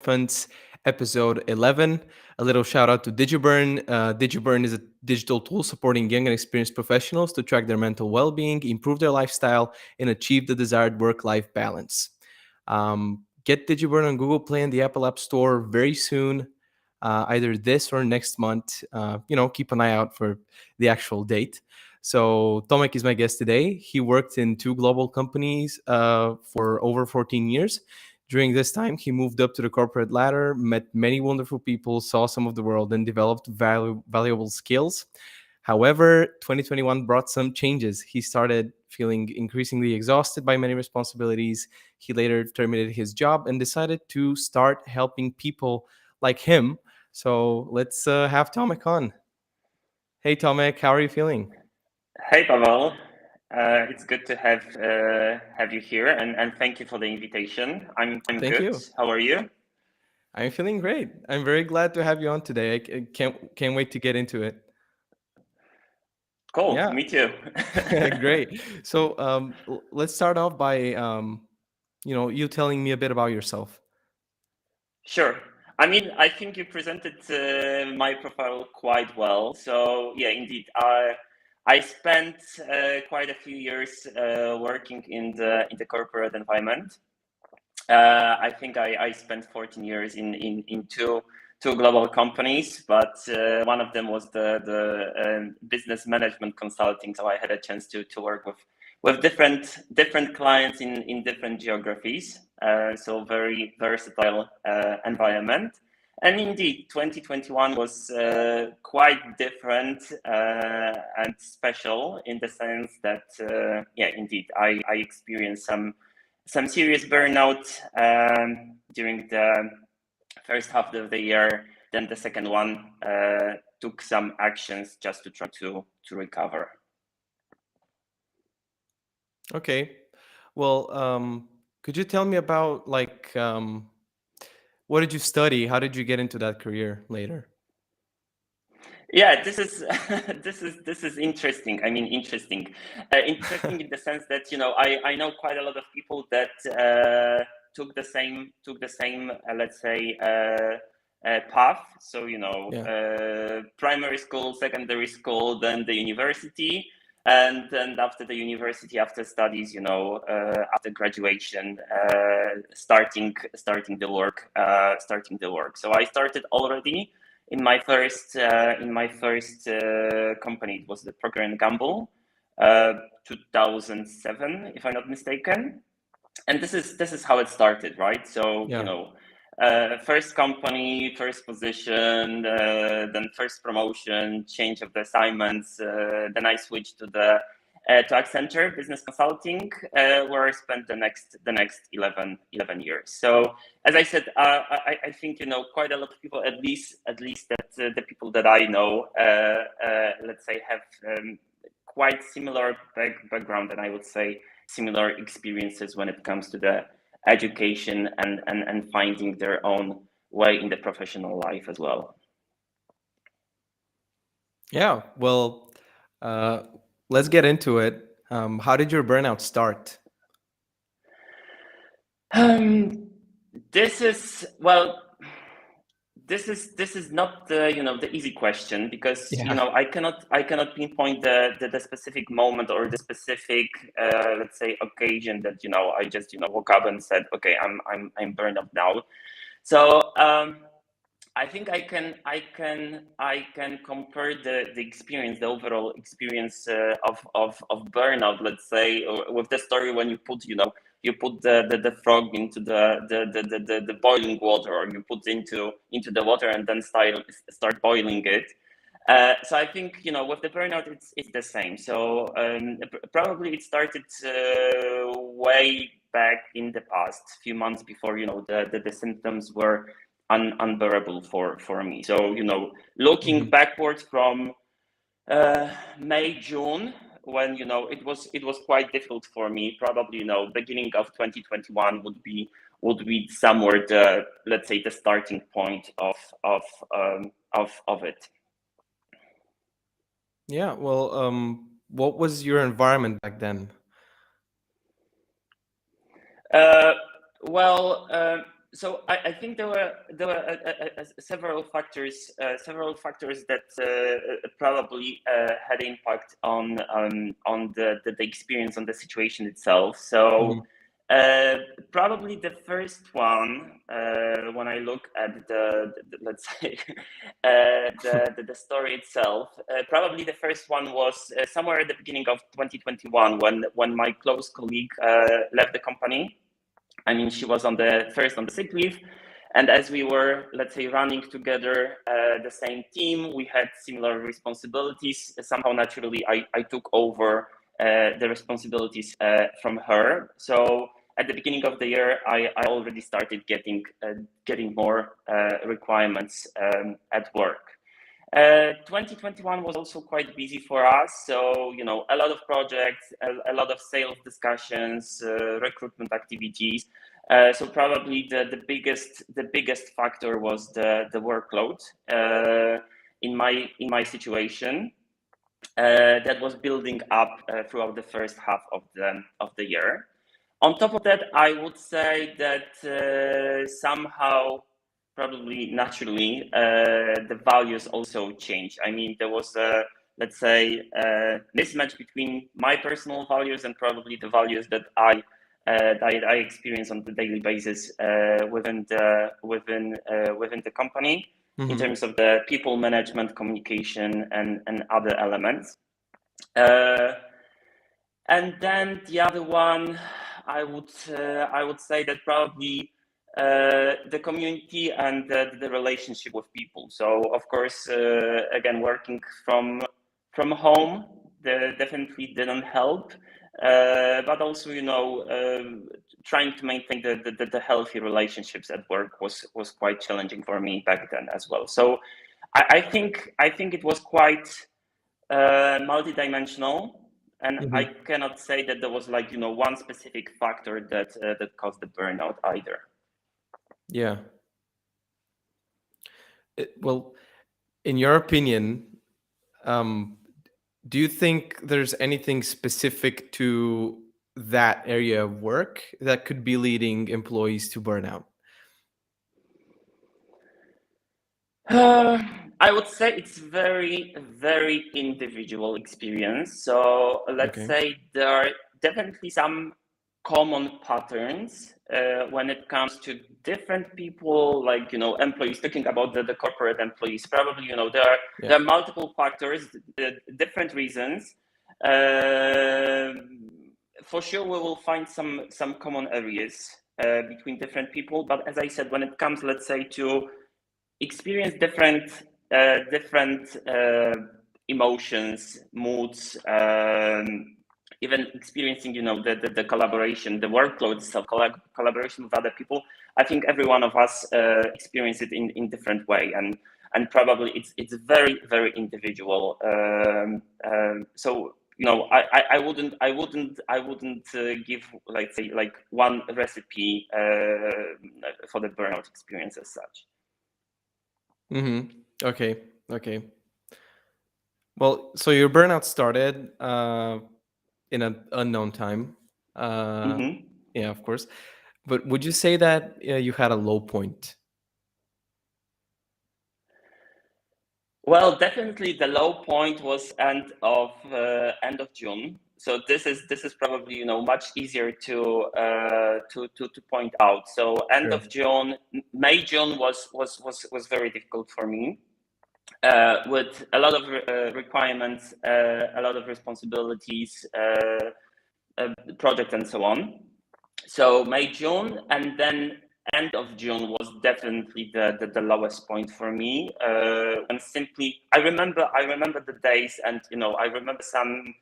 Triumphants, episode 11. A little shout out to Digiburn. Digiburn is a digital tool supporting young and experienced professionals to track their mental well being, improve their lifestyle, and achieve the desired work life balance. Get Digiburn on Google Play and the Apple App Store very soon, either this or next month. Keep an eye out for the actual date. So Tomek is my guest today. He worked in two global companies for over 14 years. During this time, he moved up to the corporate ladder, met many wonderful people, saw some of the world, and developed valuable skills. However, 2021 brought some changes. He started feeling increasingly exhausted by many responsibilities. He later terminated his job and decided to start helping people like him. So let's have Tomek on. Hey, Tomek, how are you feeling? Hey, Pavel. It's good to have you here, and thank you for the invitation. I'm Thank good. you. How are you? I'm feeling great. I'm very glad to have you on today. I can't wait to get into it. Cool. Yeah, Me too. great. So let's start off by you telling me a bit about yourself. Sure. I mean, I think you presented my profile quite well. So yeah, indeed, I spent quite a few years working in the corporate environment. I think I spent 14 years in two global companies, but one of them was the business management consulting. So I had a chance to work with different clients in different geographies. So very versatile environment. And indeed, 2021 was quite different and special in the sense that, yeah, indeed, I experienced some serious burnout during the first half of the year. Then the second one took some actions just to try to recover. Okay. Well, could you tell me about what did you study? How did you get into that career later? Yeah, this is this is interesting. I mean, interesting in the sense that I know quite a lot of people that took the same let's say path. So Yeah. primary school, secondary school, then the university, and then after the university, after studies, after graduation, starting the work. So I started already in my first company. It was the Procter and Gamble, 2007, if I'm not mistaken. And this is how it started, right? So Yeah. first company, first position, then first promotion, change of the assignments. Then I switched to Accenture Business Consulting, where I spent the next 11 years. So as I said, I think quite a lot of people, at least that the people that I know, let's say, have quite similar background, and I would say similar experiences when it comes to the education and finding their own way in the professional life as well. Yeah. Well, uh, let's get into it. How did your burnout start? This is well. This is not the easy question, because Yeah. I cannot pinpoint the specific moment or the specific let's say occasion that I just woke up and said, okay, I'm burned out now. So I think I can compare the experience, the overall experience of burnout, let's say, with the story when you put the frog into the boiling water, or you put into the water and then start boiling it. So I think with the burnout it's the same. So probably it started way back in the past, few months before the symptoms were unbearable for me. So looking Mhm. backwards from May, June, when it was quite difficult for me. Probably beginning of 2021 would be somewhere the, let's say, the starting point of it. Yeah. Well, what was your environment back then? Uh, well, So I think there were several factors that probably had impact on the experience, on the situation itself. So probably the first one, when I look at the let's say the story itself, probably the first one was somewhere at the beginning of 2021 when my close colleague left the company. I mean, she was on the sick leave, and as we were, let's say, running together the same team, we had similar responsibilities. Somehow, naturally, I took over the responsibilities from her. So at the beginning of the year, I already started getting more requirements at work. 2021 was also quite busy for us. So, you know, a lot of projects, a lot of sales discussions, recruitment activities. So probably the biggest factor was the workload in my situation that was building up throughout the first half of the year. On top of that, I would say that somehow, probably naturally, the values also changed. I mean, there was a, let's say, mismatch between my personal values and probably the values that I experience on the daily basis within the company, in terms of the people management, communication, and other elements. And then the other one, I would say that probably the community and the relationship with people. So of course, again, working from home definitely didn't help, but also, you know, trying to maintain the healthy relationships at work was quite challenging for me back then as well. So I think it was quite multidimensional. And I cannot say that there was, like, you know, one specific factor that caused the burnout either. Yeah. Well, in your opinion, do you think there's anything specific to that area of work that could be leading employees to burnout? I would say it's very, very individual experience. So let's Okay. say there are definitely some common patterns when it comes to different people, like, you know, employees. Talking about the corporate employees, probably, you know, there are multiple factors, different reasons. For sure, we will find some common areas between different people. But as I said, when it comes, let's say, to experience different emotions, moods, even experiencing, you know, the collaboration, the workload itself, collaboration with other people. I think every one of us experience it in different way, and probably it's very, very individual. So, you know, I wouldn't give, like, say, like one recipe for the burnout experience as such. Okay. Well, so your burnout started in an unknown time. Yeah, of course. But would you say that you had a low point? Well, definitely the low point was end of June. So this is probably, you know, much easier to point out. So end of June, May, June was very difficult for me, with a lot of requirements, a lot of responsibilities, project, and so on. So May, June, and then end of June was definitely the lowest point for me. And simply, I remember the days, and, you know, I remember some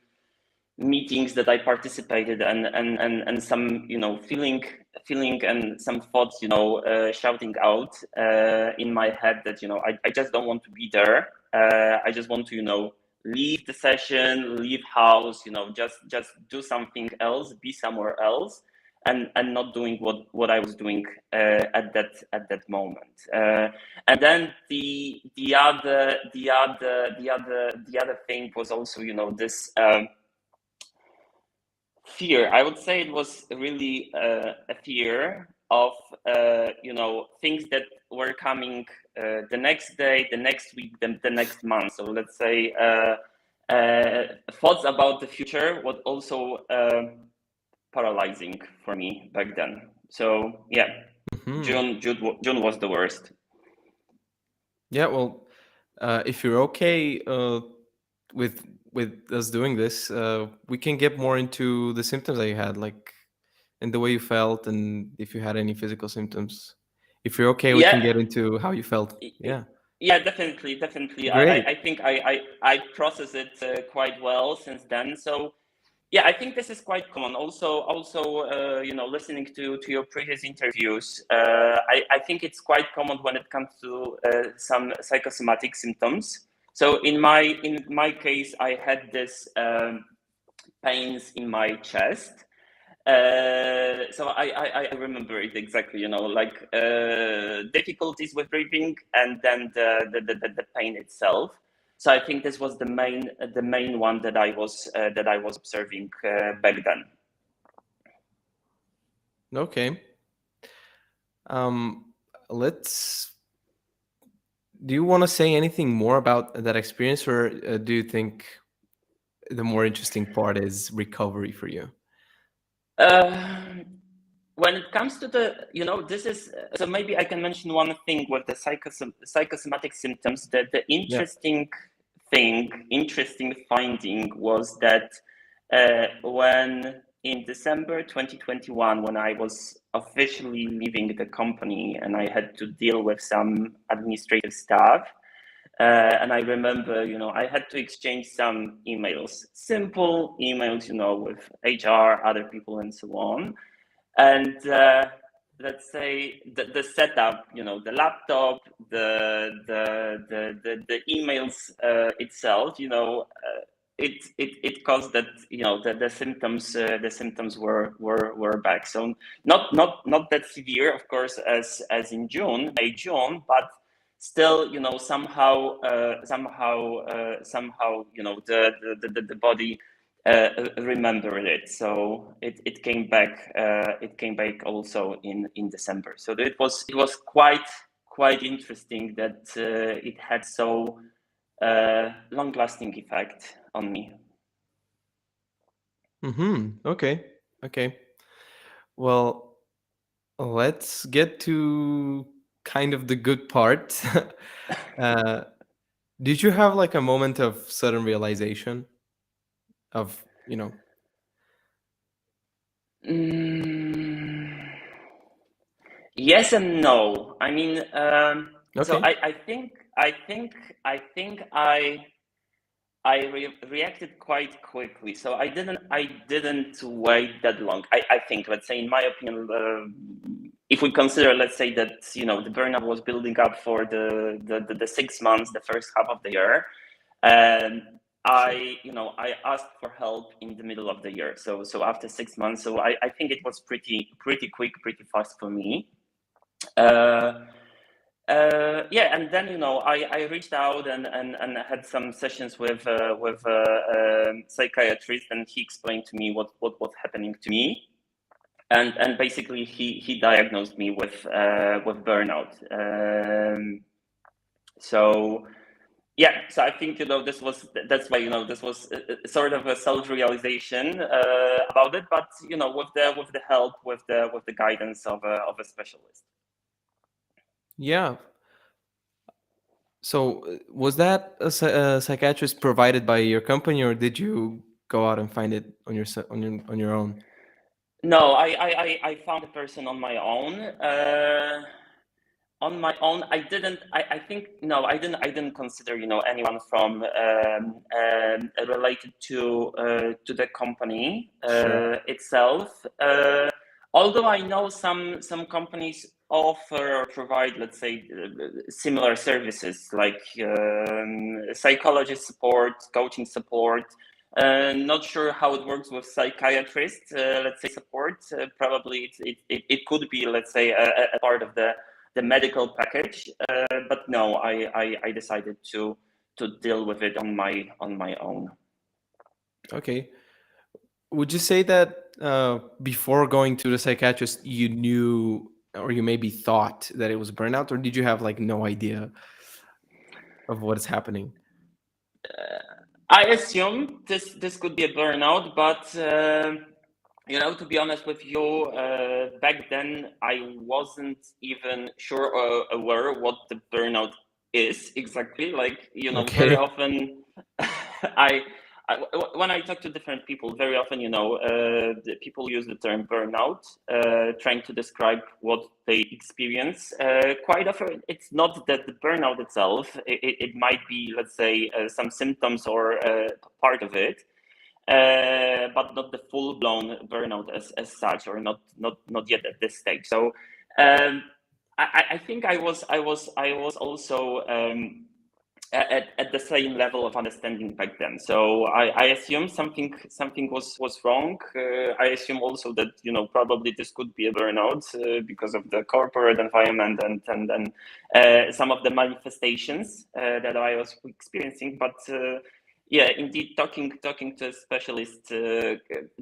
meetings that I participated and some, you know, feeling and some thoughts, you know, shouting out in my head that, you know, I just don't want to be there. I just want to, you know, leave the session, leave house, you know, just do something else, be somewhere else, and not doing what I was doing at that moment. And then the other thing was also, you know, this fear. I would say it was really a fear of things that were coming the next day, the next week, the next month. So let's say thoughts about the future was also paralyzing for me back then. So yeah, June was the worst. Yeah, well, if you're okay with us doing this, we can get more into the symptoms that you had, like, and the way you felt, and if you had any physical symptoms. If you're okay, we can Yeah, get into how you felt. Yeah, yeah, definitely. great. I think I process it quite well since then. So yeah, I think this is quite common. Also, listening to your previous interviews, I think it's quite common when it comes to some psychosomatic symptoms. So in my case, I had this pains in my chest. So I remember it exactly. Like difficulties with breathing, and then the pain itself. So I think this was the main one that I was observing back then. Okay. Um, let's. Do you want to say anything more about that experience, or do you think the more interesting part is recovery for you? When it comes to this is so maybe I can mention one thing with the psychosomatic symptoms. That the Yeah. interesting finding was that when in December 2021, when I was officially leaving the company and I had to deal with some administrative stuff, and I remember, I had to exchange some emails, simple emails, with HR, other people, and so on. And let's say the setup, the laptop, the emails itself, it caused that the symptoms were back. So not that severe, of course, as in May, June, but still, somehow, the body remembered it. So it came back. It came back also in December. So it was quite interesting that it had so long-lasting effect on me. Okay. Okay. Well, let's get to kind of the good part. uh, did you have like a moment of sudden realization of, Mm, yes and no. I mean, so Okay. I reacted quite quickly. So I didn't wait that long. I think, let's say, in my opinion, if we consider, let's say that the burnout was building up for the 6 months, the first half of the year, and Sure. I asked for help in the middle of the year. So after 6 months, so I think it was pretty quick, pretty fast for me. Uh, yeah, and then I reached out and had some sessions with psychiatrist, and he explained to me what was happening to me, and basically he diagnosed me with burnout. So yeah, so I think that's why this was sort of a self-realization about it, but with the help, with the guidance of a specialist. Yeah. So, was that a psychiatrist provided by your company, or did you go out and find it on your own? No, I found a person on my own. On my own, I didn't. I think no, I didn't consider anyone from related to the company Sure. itself. Although I know some companies offer or provide, let's say, similar services like psychologist support, coaching support. Not sure how it works with psychiatrists, let's say, support. Probably it could be, let's say, a part of the medical package. But no, I decided to deal with it on my own. Okay. Would you say that before going to the psychiatrist, you knew or you maybe thought that it was burnout, or did you have like no idea of what is happening? I assume this could be a burnout, but to be honest with you, back then I wasn't even sure or aware what the burnout is exactly. Like, very Okay. often I, when I talk to different people, very often, the people use the term burnout, trying to describe what they experience. Quite often, it's not that the burnout itself. It might be, let's say, some symptoms or part of it, but not the full-blown burnout as such, or not yet at this stage. So I think I was also at the same level of understanding back then. So I assume something was wrong. I assume also that probably this could be a burnout because of the corporate environment and some of the manifestations that I was experiencing. But yeah, indeed, talking to a specialist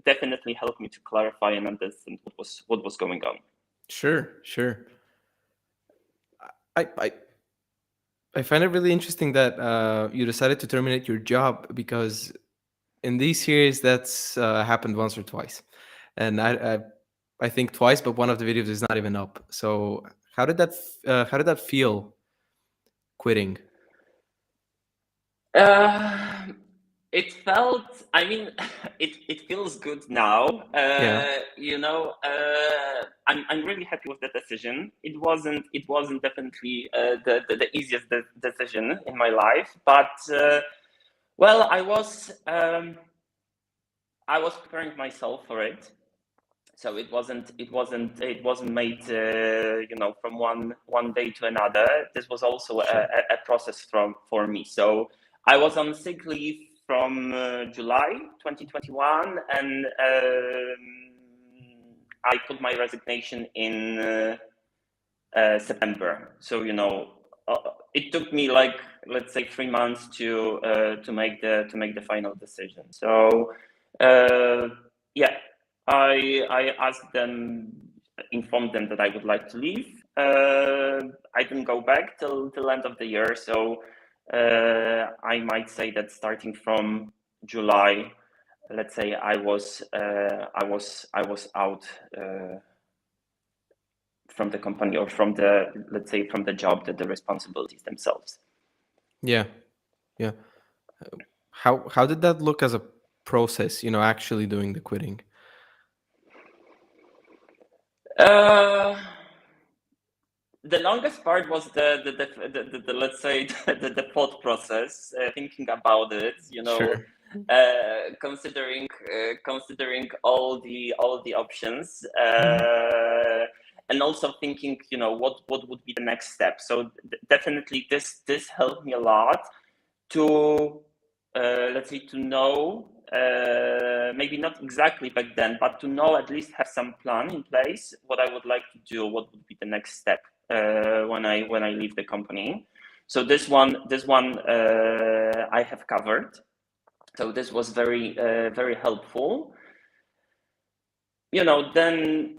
definitely helped me to clarify and understand what was going on. Sure. I I, I find it really interesting that you decided to terminate your job, because in these series that's happened once or twice, and I think twice, but one of the videos is not even up. So how did that feel, quitting? Uh, it felt, I mean, it feels good now. Yeah, I'm really happy with the decision. It wasn't definitely the easiest decision in my life, but well, I was preparing myself for it. So it wasn't made from one day to another. This was also sure. a process for me. So I was on sick leave from July 2021, and I put my resignation in September. So it took me, like, let's say, 3 months to make the final decision. So yeah, I asked them, informed them that I would like to leave. I didn't go back till end of the year. So I might say that starting from July, let's say, I was out from the company, or from the, let's say, from the job, the responsibilities themselves. Yeah, yeah. How did that look as a process? Actually doing the quitting. Uh, the longest part was the let's say the thought process, thinking about it, Sure. considering all the options, Mhm. and also thinking, what would be the next step. So definitely this helped me a lot to, let's say, to know, maybe not exactly back then, but to know, at least have some plan in place, what I would like to do, what would be the next step when I leave the company. So this one I have covered. So this was very helpful. Then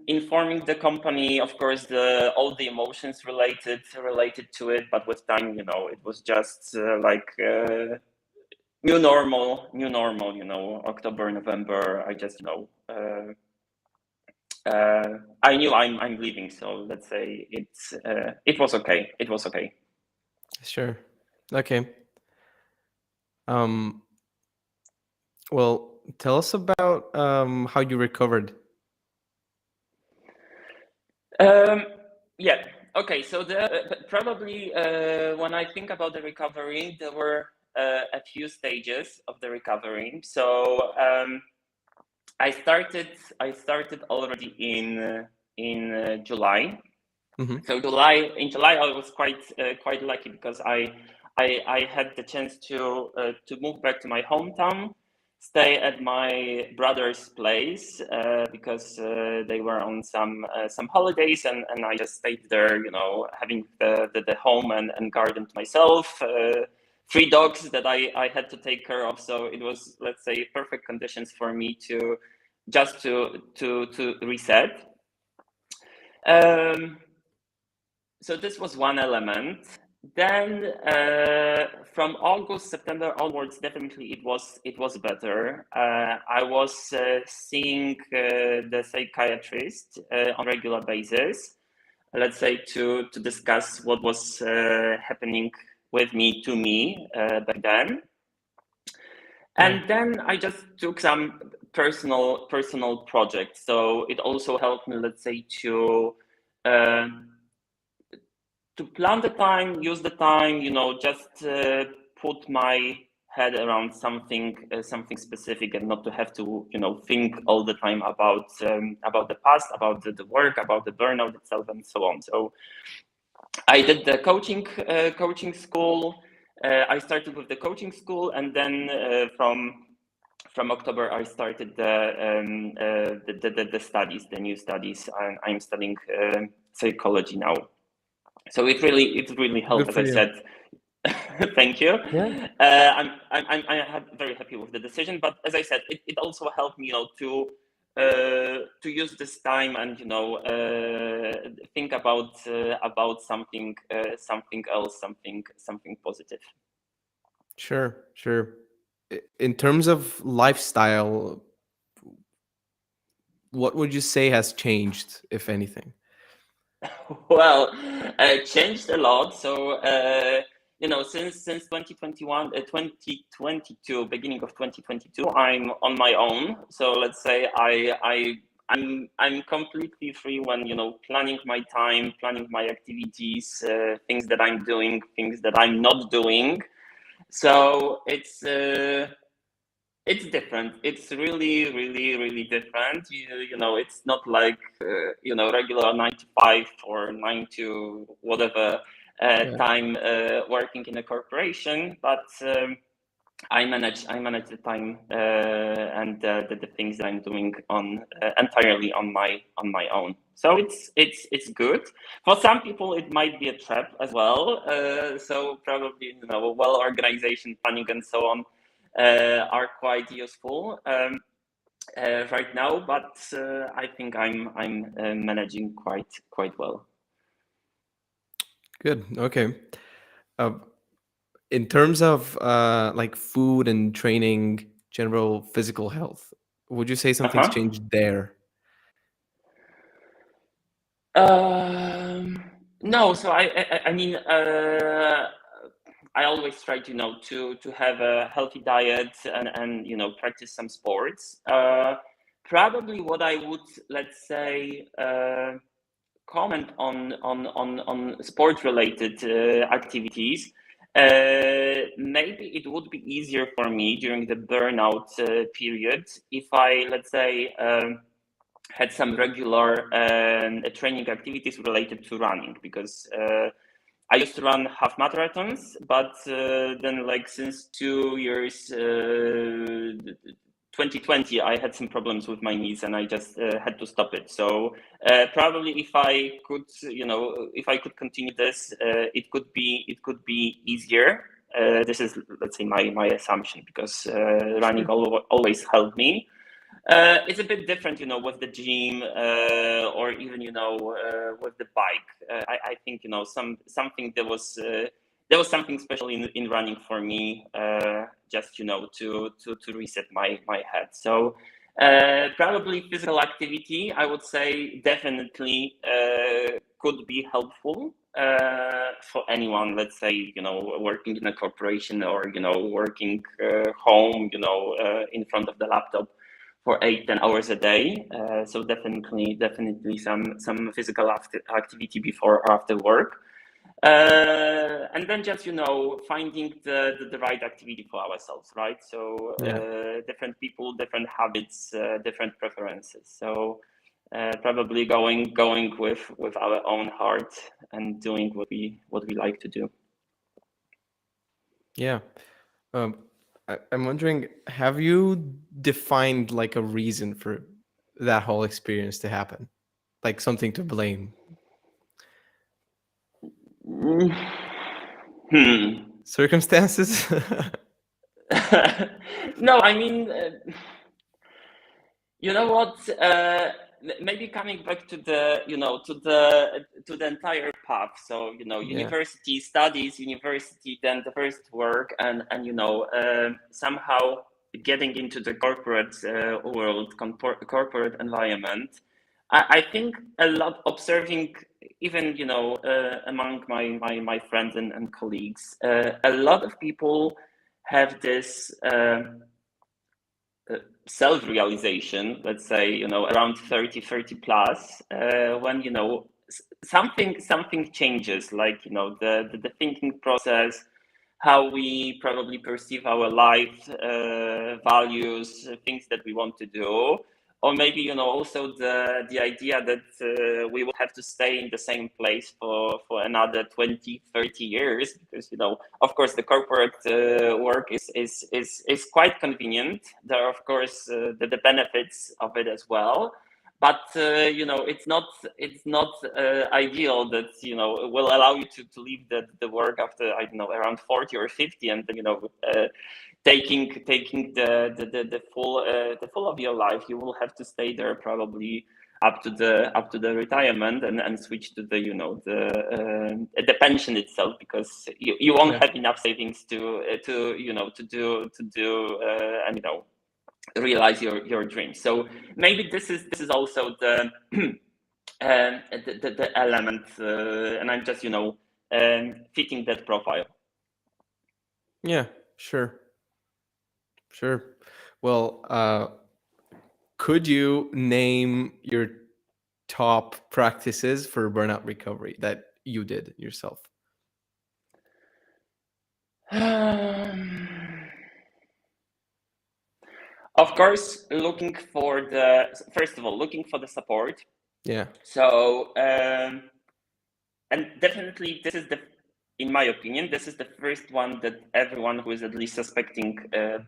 informing the company, of course, all the emotions related to it, but with time, it was just like new normal. October, November, I just, I knew I'm leaving. So let's say it was okay. It was okay. Sure. Okay. Um. Well, tell us about how you recovered. Um, yeah. Okay. So probably when I think about the recovery, there were a few stages of the recovery. So I started already in July. Hmm. So in July I was quite lucky, because I had the chance to move back to my hometown, stay at my brother's place, because they were on some holidays, and I just stayed there, having the home and garden to myself. Three dogs that I had to take care of, so it was, let's say, perfect conditions for me to just to reset. so this was one element. Then from August, September onwards, definitely it was better. I was seeing the psychiatrist on regular basis, let's say to discuss what was happening with me to me back then. And then I just took some personal projects. So it also helped me, let's say, to plan the time, use the time, just put my head around something specific, and not to have to think all the time about the past, about the work, about the burnout itself, and so on. So I did the coaching school. I started with the coaching school, and then from October I started the studies, the new studies. I'm studying psychology now. So it really helped, as I said. Thank you. Yeah. I'm very happy with the decision. But as I said, it also helped me, to use this time and think about something else, something positive. Sure. In terms of lifestyle, what would you say has changed, if anything? Well, changed a lot. So since 2021, 2022, beginning of 2022, I'm on my own. So let's say I'm completely free when planning my time, planning my activities, things that I'm doing, things that I'm not doing. So it's different. It's really different. It's not like regular 9 to 5 or 9 to whatever time working in a corporation, but I manage the time and the things that I'm doing on entirely on my own. So it's good. For some people, it might be a trap as well. So probably well organization, planning, and so on are quite useful right now. But I think I'm managing quite well. Good. Okay. In terms of like food and training, general physical health, would you say something's changed there? No. So I mean, I always try to have a healthy diet and practice some sports. Probably what I would, let's say, comment on sport related activities. Maybe it would be easier for me during the burnout period if I, let's say, had some regular training activities related to running, because I used to run half marathons, but then like since 2 years, 2020, I had some problems with my knees and I just had to stop it. So probably if I could continue this, it could be easier. This is, let's say, my assumption, because running always helped me. It's a bit different, with the gym or even, with the bike. I think, something there was something special in running for me, just, to reset my head. So probably physical activity, I would say, definitely could be helpful for anyone, let's say, working in a corporation or, working home, in front of the laptop for 8-10 hours a day. So definitely some physical activity before or after work. And then just, finding the right activity for ourselves, right? So different people, different habits, different preferences. So probably going with our own heart and doing what we like to do. Yeah. I'm wondering, have you defined like a reason for that whole experience to happen? Like something to blame? Circumstances? No, I mean, you know what? maybe coming back to the to the entire path. So Yeah. university studies, university, then the first work, and somehow getting into the corporate world, corporate environment. I think a lot observing, even among my friends and colleagues, a lot of people have this self-realization, let's say, around 30 plus, when something changes, like the thinking process, how we probably perceive our life, values, things that we want to do, or maybe also the idea that we will have to stay in the same place for another 20, 30 years, because of course the corporate work is quite convenient. There are of course the benefits of it as well, but it's not ideal that it will allow you to leave the work after, I don't know, around 40 or 50, and then taking the full of your life. You will have to stay there probably up to the retirement, and switch to the pension itself, because you won't Yeah. have enough savings to do and realize your dreams. So maybe this is also the the element, and I'm just fitting that profile. Yeah. Sure. Sure. Well, could you name your top practices for burnout recovery that you did yourself? Of course, first of all, looking for the support. Yeah. So, and definitely this is in my opinion, this is the first one that everyone who is at least suspecting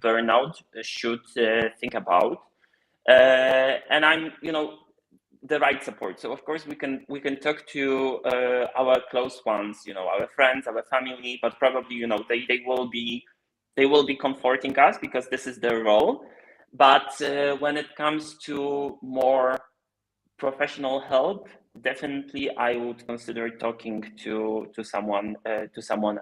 burnout should think about. And I'm, the right support. So of course we can talk to our close ones, our friends, our family, but probably they will be comforting us because this is their role. But when it comes to more professional help, definitely I would consider talking to someone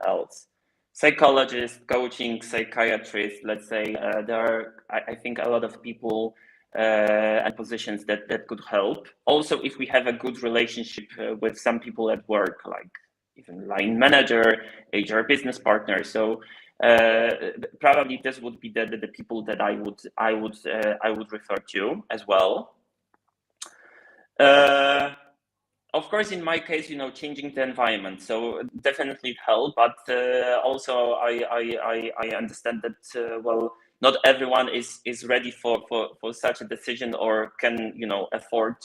else. Psychologist, coaching, psychiatrist, let's say, there are, I think, a lot of people and positions that could help. Also, if we have a good relationship with some people at work, like even line manager, HR business partner. So probably this would be the people that I would refer to as well. Of course, in my case, changing the environment, so definitely it helped. But also, I understand that well, not everyone is ready for such a decision, or can afford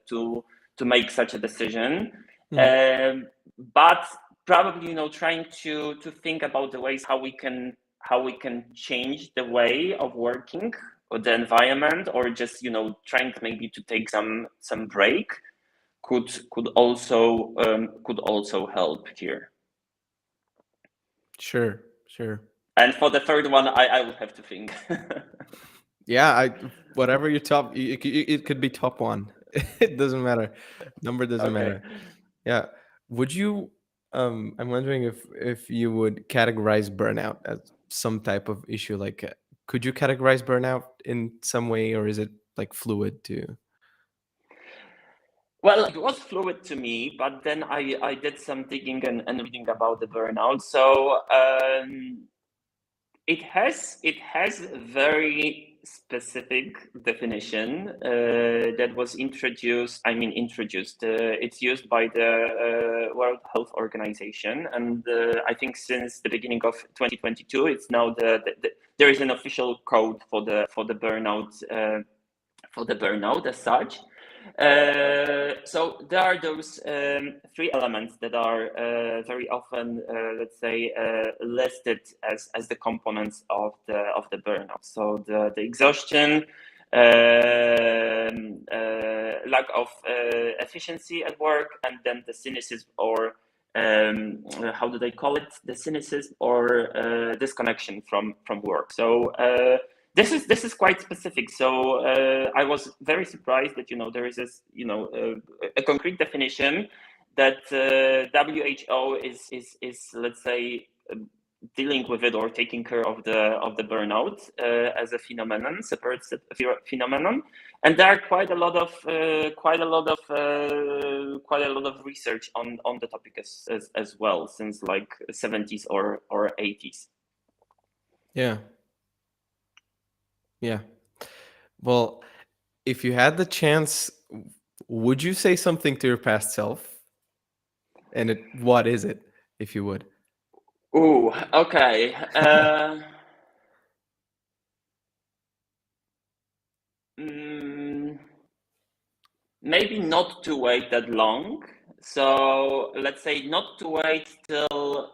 to make such a decision. But probably trying to think about the ways how we can change the way of working, or the environment, or just trying maybe to take some break could also help here. Sure. And for the third one, I would have to think. Yeah, whatever your top, it could be top one. It doesn't matter. Number doesn't Okay. matter. Yeah. Would you? I'm wondering if you would categorize burnout as some type of issue. Like, could you categorize burnout in some way, or is it like fluid too? Well, it was fluid to me, but then I did some digging and reading about the burnout. So it has a very specific definition that was introduced. It's used by the World Health Organization, and I think since the beginning of 2022, it's now there is an official code for the burnout as such. So there are those three elements that are very often, let's say, listed as the components of the burnout. So the exhaustion, lack of efficiency at work, and then the cynicism, or how do they call it? The cynicism or disconnection from work. So this is quite specific. So I was very surprised that there is this a concrete definition that WHO is let's say dealing with it or taking care of the burnout as a phenomenon, separate phenomenon, and there are quite a lot of research on the topic as well since like 70s or 80s. Yeah. Yeah. Well, if you had the chance, would you say something to your past self? And what is it, if you would? Ooh, okay. Maybe not to wait that long. So let's say not to wait till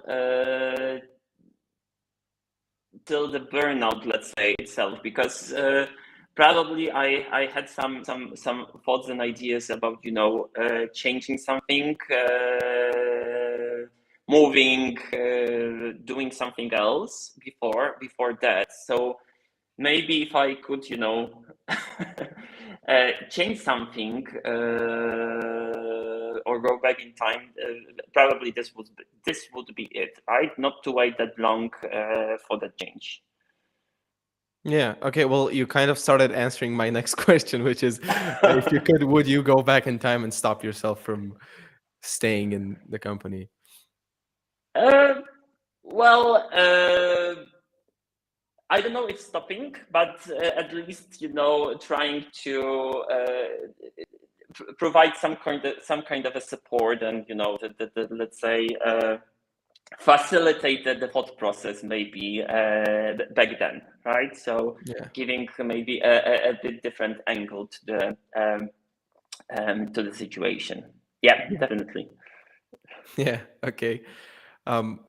the burnout, let's say itself, because probably I had some thoughts and ideas about changing something, moving, doing something else before that. So maybe if I could change something or go back in time, probably this would be it, right? Not to wait that long for the change. Yeah. Okay. Well, you kind of started answering my next question, which is, if you could, would you go back in time and stop yourself from staying in the company? Well, I don't know if stopping, but at least trying to provide some kind of a support, and let's say facilitated the thought process maybe back then, right? So Yeah. giving maybe a bit different angle to the situation. Yeah, definitely. Yeah. Okay. Um,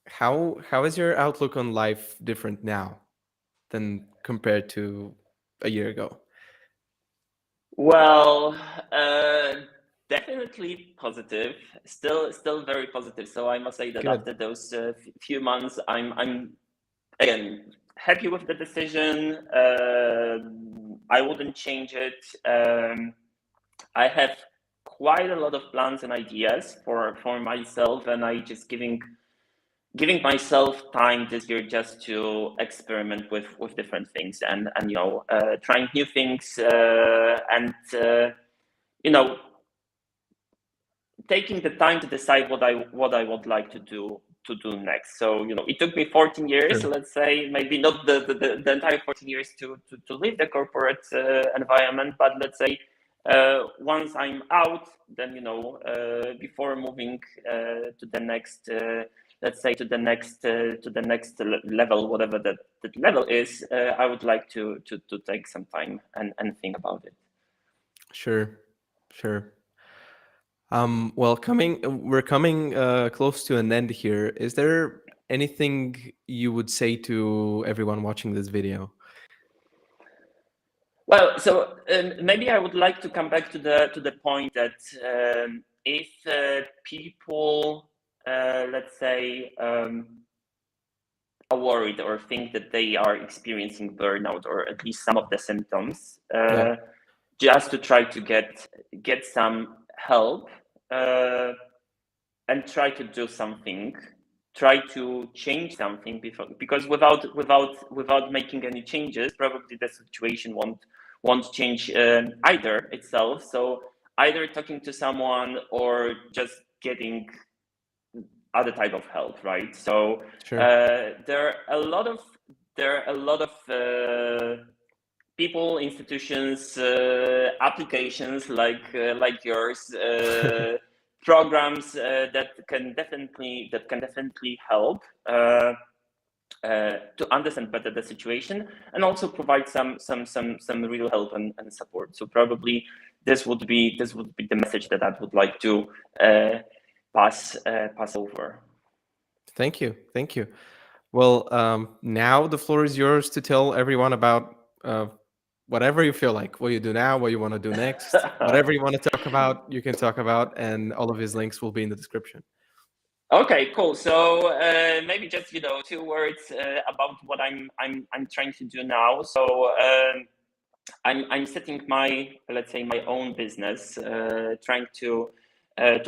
how is your outlook on life different now than compared to a year ago? Well, definitely positive. Still very positive. So I must say that Good. after those few months, I'm again happy with the decision. I wouldn't change it. I have quite a lot of plans and ideas for myself, and I just giving myself time this year just to experiment with different things, and trying new things, and taking the time to decide what I would like to do next. So it took me 14 years, Sure. let's say, maybe not the entire 14 years to leave the corporate environment, but let's say once I'm out, then before moving to the next let's say to the next level, whatever that level is, I would like to take some time and think about it. Sure. Sure. Well, we're coming close to an end here. Is there anything you would say to everyone watching this video? Well, so maybe I would like to come back to the point that if people, let's say, are worried or think that they are experiencing burnout, or at least some of the symptoms, Yeah. just to try to get some help, and try to do something, try to change something because without making any changes, probably the situation won't change either itself. So either talking to someone or just getting other type of help, right? So Sure. there are a lot of people, institutions, applications like yours, programs that can definitely help to understand better the situation, and also provide some real help and support. So probably this would be the message that I would like to pass over. Thank you. Thank you. Well, now the floor is yours to tell everyone about whatever you feel like, what you do now, what you want to do next, whatever you want to talk about, you can talk about, and all of his links will be in the description. Okay, cool. So maybe just two words about what I'm trying to do now. So I'm setting my, let's say, my own business, trying to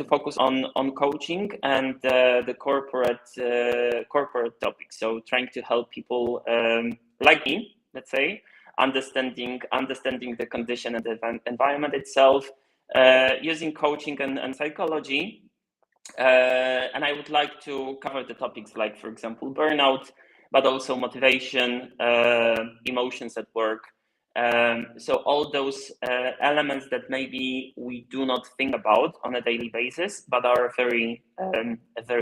focus on coaching and the corporate topics. So trying to help people like me, let's say, understanding the condition and the environment itself, using coaching and psychology. And I would like to cover the topics like, for example, burnout, but also motivation, emotions at work. So all those elements that maybe we do not think about on a daily basis, but are very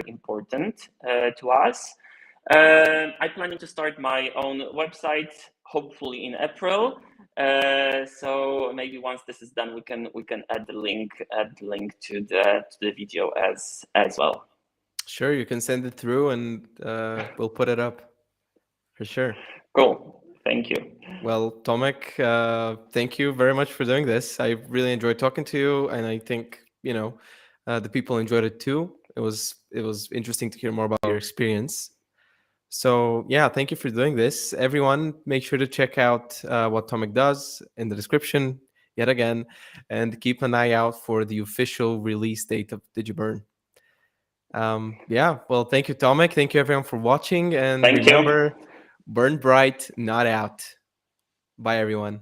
important to us. I'm planning to start my own website, hopefully in April. So maybe once this is done, we can add the link to the video as well. Sure, you can send it through, and we'll put it up for sure. Cool. Thank you. Well, Tomek, thank you very much for doing this. I really enjoyed talking to you, and I think the people enjoyed it too. It was interesting to hear more about your experience. So yeah, thank you for doing this. Everyone, make sure to check out what Tomek does in the description yet again, and keep an eye out for the official release date of Digiburn. Yeah, well, thank you, Tomek. Thank you, everyone, for watching, and Thank you. remember, burn bright, not out. Bye, everyone.